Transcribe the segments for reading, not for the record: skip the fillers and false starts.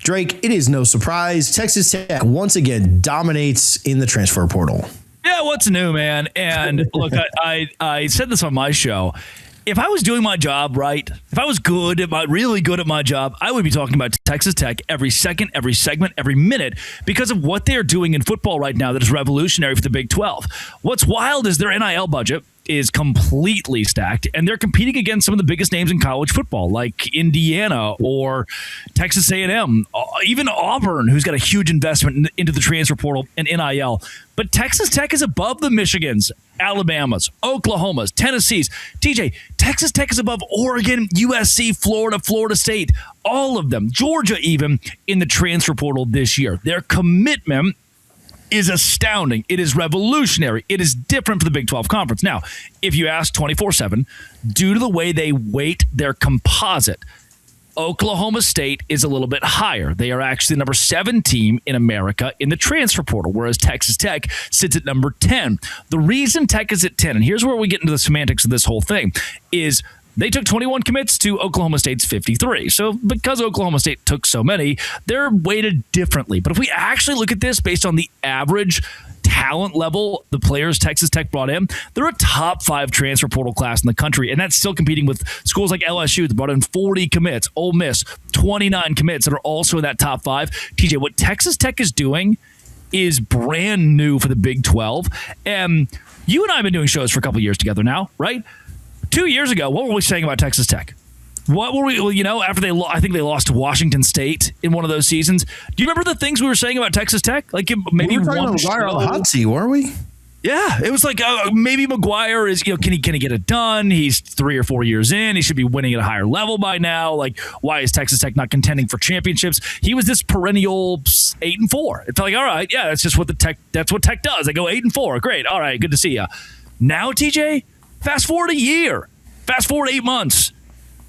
Drake, it is no surprise. Texas Tech once again dominates in the transfer portal. Yeah, what's new, man? And look, I said this on my show. If I was doing my job right, if I was really good at my job, I would be talking about Texas Tech every second, every segment, every minute because of what they're doing in football right now that is revolutionary for the Big 12. What's wild is their NIL budget is completely stacked, and they're competing against some of the biggest names in college football, like Indiana or Texas A&M, even Auburn, who's got a huge investment into the transfer portal and NIL. But Texas Tech is above the Michigans, Alabamas, Oklahomas, Tennessees. TJ, Texas Tech is above Oregon, USC, Florida, Florida State, all of them, Georgia even, in the transfer portal this year. Their commitment is astounding. It is revolutionary. It is different for the Big 12 Conference. Now, if you ask 24/7, due to the way they weight their composite, Oklahoma State is a little bit higher. They are actually the number 7 team in America in the transfer portal, whereas Texas Tech sits at number 10. The reason Tech is at 10, and here's where we get into the semantics of this whole thing, is they took 21 commits to Oklahoma State's 53. So because Oklahoma State took so many, they're weighted differently. But if we actually look at this based on the average talent level, the players Texas Tech brought in, they're a top 5 transfer portal class in the country, and that's still competing with schools like LSU that brought in 40 commits, Ole Miss, 29 commits that are also in that top 5. TJ, what Texas Tech is doing is brand new for the Big 12. And you and I have been doing shows for a couple of years together now, right? 2 years ago, what were we saying about Texas Tech? What were we, after I think they lost to Washington State in one of those seasons. Do you remember the things we were saying about Texas Tech? Like maybe we were talking about McGuire on the hot seat, weren't we? Yeah, it was like maybe McGuire is, can he get it done? He's 3 or 4 years in. He should be winning at a higher level by now. Like, why is Texas Tech not contending for championships? He was this perennial 8-4. It felt like, all right, yeah, that's just what that's what Tech does. They go 8-4. Great, all right, good to see you. Now, TJ, fast forward a year, fast forward 8 months.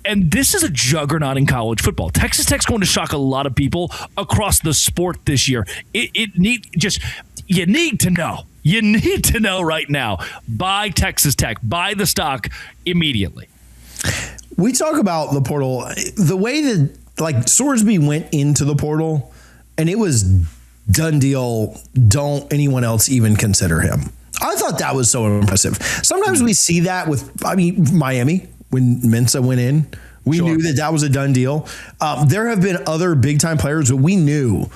And this is a juggernaut in college football. Texas Tech's going to shock a lot of people across the sport this year. You need to know. You need to know right now. Buy Texas Tech. Buy the stock immediately. We talk about the portal. The way that Sorsby went into the portal, and it was done deal. Don't anyone else even consider him. I thought that was so impressive. Sometimes we see that with, Miami. When Mensa went in, we knew that was a done deal. There have been other big-time players that we knew,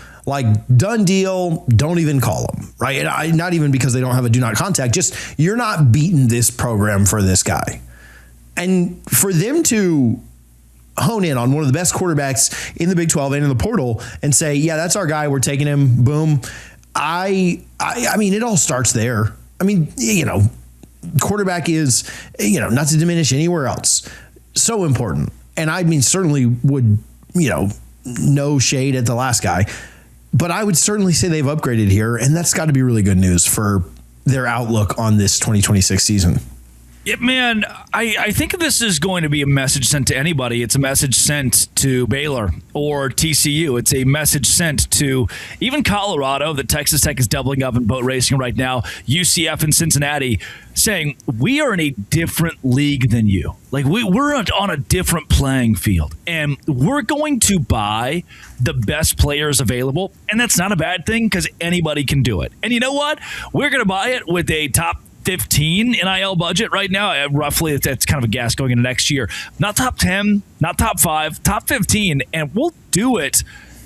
done deal, don't even call them, right? And not even because they don't have a do not contact, just you're not beating this program for this guy. And for them to hone in on one of the best quarterbacks in the Big 12 and in the portal and say, yeah, that's our guy, we're taking him, boom. I mean, it all starts there. I mean, quarterback is, not to diminish anywhere else, so important. And I mean, certainly would, no shade at the last guy, but I would certainly say they've upgraded here, and that's got to be really good news for their outlook on this 2026 season. Yeah, man, I think this is going to be a message sent to anybody. It's a message sent to Baylor or TCU. It's a message sent to even Colorado that Texas Tech is doubling up in boat racing right now. UCF and Cincinnati saying, we are in a different league than you. We're on a different playing field, and we're going to buy the best players available. And that's not a bad thing because anybody can do it. And you know what? We're going to buy it with a top 15 NIL budget right now. Roughly, that's kind of a guess going into next year. Not top 10, not top 5, top 15, and we'll do it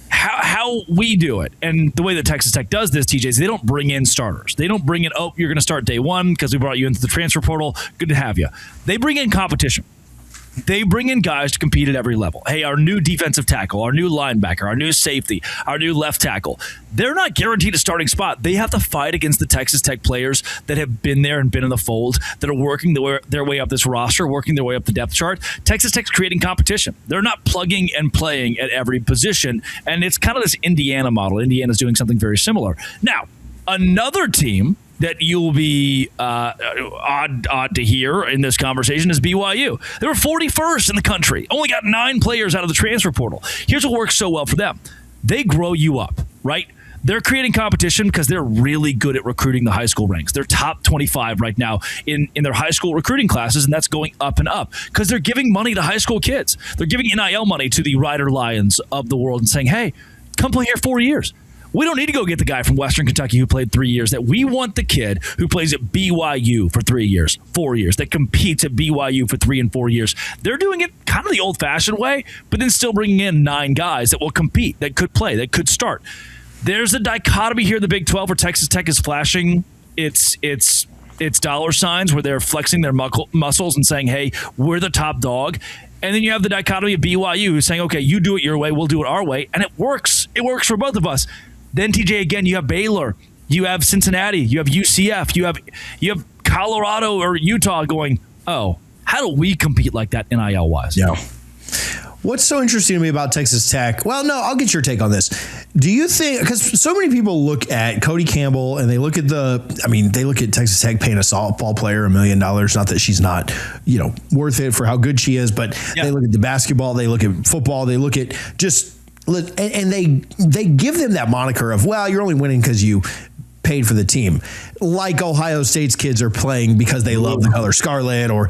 how we do it. And the way that Texas Tech does this, TJ, is they don't bring in starters. They don't bring in, you're going to start day one because we brought you into the transfer portal. Good to have you. They bring in competition. They bring in guys to compete at every level. Hey, our new defensive tackle, our new linebacker, our new safety, our new left tackle. They're not guaranteed a starting spot. They have to fight against the Texas Tech players that have been there and been in the fold, that are working their way up this roster, working their way up the depth chart. Texas Tech's creating competition. They're not plugging and playing at every position, and it's kind of this Indiana model. Indiana's doing something very similar. Now, another team that you'll be odd to hear in this conversation is BYU. They were 41st in the country, only got 9 players out of the transfer portal. Here's what works so well for them. They grow you up, right? They're creating competition because they're really good at recruiting the high school ranks. They're top 25 right now in their high school recruiting classes, and that's going up and up because they're giving money to high school kids. They're giving NIL money to the Rider Lions of the world and saying, hey, come play here 4 years. We don't need to go get the guy from Western Kentucky who played 3 years. That we want the kid who plays at BYU for 3 years, 4 years, that competes at BYU for 3 and 4 years. They're doing it kind of the old-fashioned way, but then still bringing in 9 guys that will compete, that could play, that could start. There's a dichotomy here in the Big 12 where Texas Tech is flashing its dollar signs, where they're flexing their muscles and saying, hey, we're the top dog. And then you have the dichotomy of BYU who's saying, okay, you do it your way, we'll do it our way. And it works. It works for both of us. Then, TJ, again, you have Baylor, you have Cincinnati, you have UCF, you have Colorado or Utah going, oh, how do we compete like that NIL-wise? Yeah. What's so interesting to me about Texas Tech? Well, no, I'll get your take on this. Do you think, because so many people look at Cody Campbell and they look at Texas Tech paying a softball player $1 million. Not that she's not, worth it for how good she is, but They look at the basketball, they look at football, they look at and they give them that moniker of, well, you're only winning because you paid for the team. Like Ohio State's kids are playing because they love the color scarlet, or,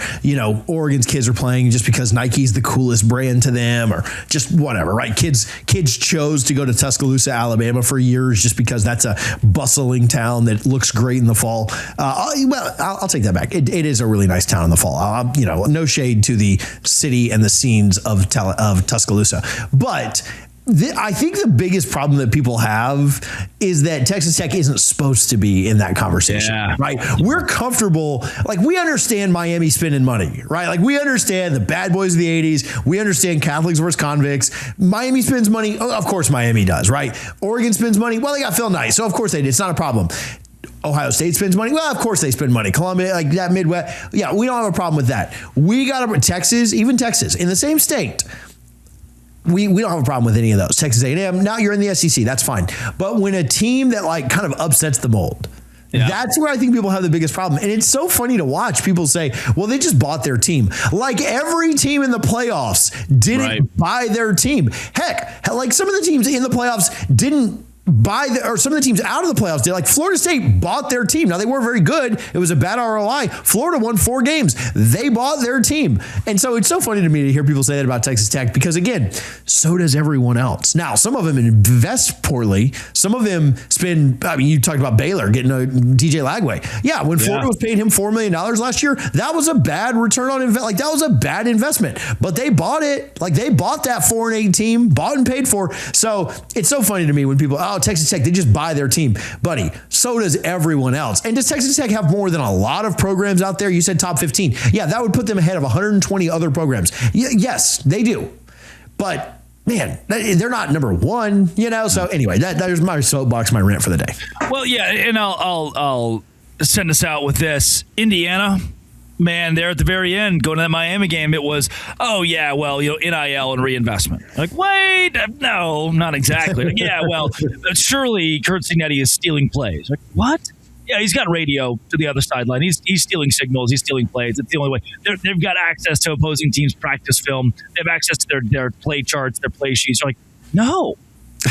Oregon's kids are playing just because Nike's the coolest brand to them, or just whatever, right? Kids chose to go to Tuscaloosa, Alabama for years just because that's a bustling town that looks great in the fall. I'll take that back. It is a really nice town in the fall. No shade to the city and the scenes of Tuscaloosa, but I think the biggest problem that people have is that Texas Tech isn't supposed to be in that conversation, right? We're comfortable. Like, we understand Miami spending money, right? Like, we understand the bad boys of the 80s. We understand Catholics versus convicts. Miami spends money. Oh, of course Miami does, right? Oregon spends money. Well, they got Phil Knight, so of course they did. It's not a problem. Ohio State spends money. Well, of course they spend money. Columbia, like that Midwest. Yeah, we don't have a problem with that. We got to Texas, even Texas, in the same state. We don't have a problem with any of those. Texas A&M, now you're in the SEC, that's fine. But when a team that kind of upsets the mold, that's where I think people have the biggest problem. And it's so funny to watch people say, well, they just bought their team. Like every team in the playoffs didn't buy their team. Heck, like some of the teams in the playoffs didn't or some of the teams out of the playoffs did. Like Florida State bought their team. Now, they weren't very good. It was a bad ROI. Florida won 4 games. They bought their team. And so it's so funny to me to hear people say that about Texas Tech, because again, so does everyone else. Now, some of them invest poorly. Some of them spend, you talked about Baylor getting a DJ Lagway. Yeah, when Florida was paying him $4 million last year, that was a bad return on investment. Like, that was a bad investment. But they bought it. Like, they bought that 4-8 team, bought and paid for. So it's so funny to me when people, Texas Tech, they just buy their team. Buddy, so does everyone else. And does Texas Tech have more than a lot of programs out there? You said top 15. Yeah, that would put them ahead of 120 other programs. Yes, they do. But, man, they're not number one, So anyway, there's my soapbox, my rant for the day. Well, yeah, and I'll send us out with this. Indiana, man, there at the very end, going to that Miami game, it was, NIL and reinvestment. Like, wait, no, not exactly. Like, surely Kurt Signetti is stealing plays. Like, what? Yeah, he's got radio to the other sideline. He's stealing signals. He's stealing plays. It's the only way. They've got access to opposing teams' practice film. They have access to their play charts, their play sheets. They're like, no.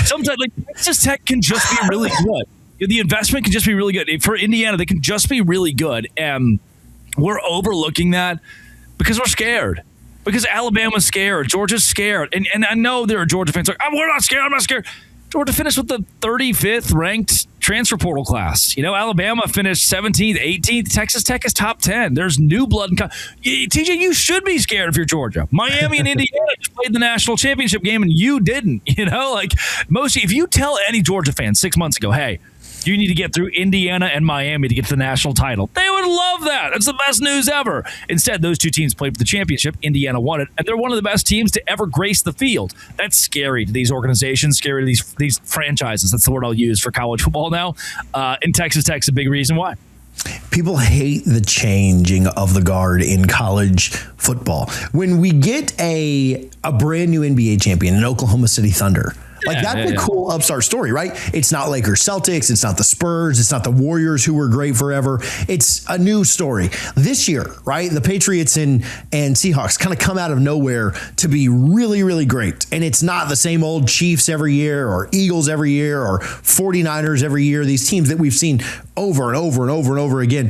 Sometimes, Texas Tech can just be really good. The investment can just be really good. For Indiana, they can just be really good. And we're overlooking that because we're scared. Because Alabama's scared. Georgia's scared. And I know there are Georgia fans like, we're not scared. I'm not scared. Georgia finished with the 35th ranked transfer portal class. Alabama finished 17th, 18th. Texas Tech is top 10. There's new blood. TJ, you should be scared if you're Georgia. Miami and Indiana just played the national championship game and you didn't. If you tell any Georgia fan 6 months ago, hey, you need to get through Indiana and Miami to get to the national title, they would love that. That's the best news ever. Instead, those two teams played for the championship. Indiana won it, and they're one of the best teams to ever grace the field. That's scary to these organizations, scary to these franchises. That's the word I'll use for college football now. And Texas Tech's a big reason why. People hate the changing of the guard in college football. When we get a brand new NBA champion, an Oklahoma City Thunder, that's a cool upstart story, right? It's not Lakers Celtics. It's not the Spurs. It's not the Warriors who were great forever. It's a new story. This year, right? The Patriots and Seahawks kind of come out of nowhere to be really, really great. And it's not the same old Chiefs every year or Eagles every year or 49ers every year. These teams that we've seen over and over and over and over again.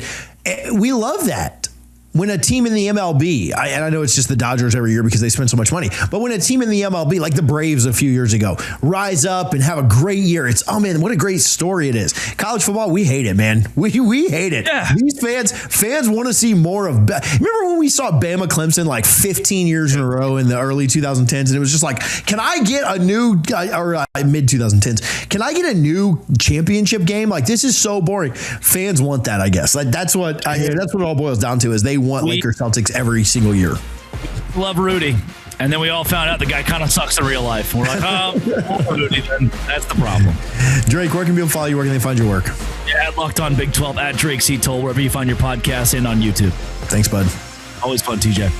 We love that. when a team in the MLB, and I know it's just the Dodgers every year because they spend so much money, but when a team in the MLB, like the Braves a few years ago, rise up and have a great year, it's, oh man, what a great story it is. College football, we hate it, man. We hate it. Yeah. These fans want to see more of. Remember when we saw Bama Clemson like 15 years in a row in the early 2010s, and it was just like, can I get a new or mid 2010s? Can I get a new championship game? Like, this is so boring. Fans want that, I guess. Like that's what it all boils down to, is they want Lakers Celtics every single year. Love Rudy. And then we all found out the guy kind of sucks in real life. And we're like, oh, Rudy, then that's the problem. Drake, where can people follow you? Where can they find your work? Yeah, at Locked On Big 12, at Drake C. Toll, wherever you find your podcast, and on YouTube. Thanks, bud. Always fun, TJ.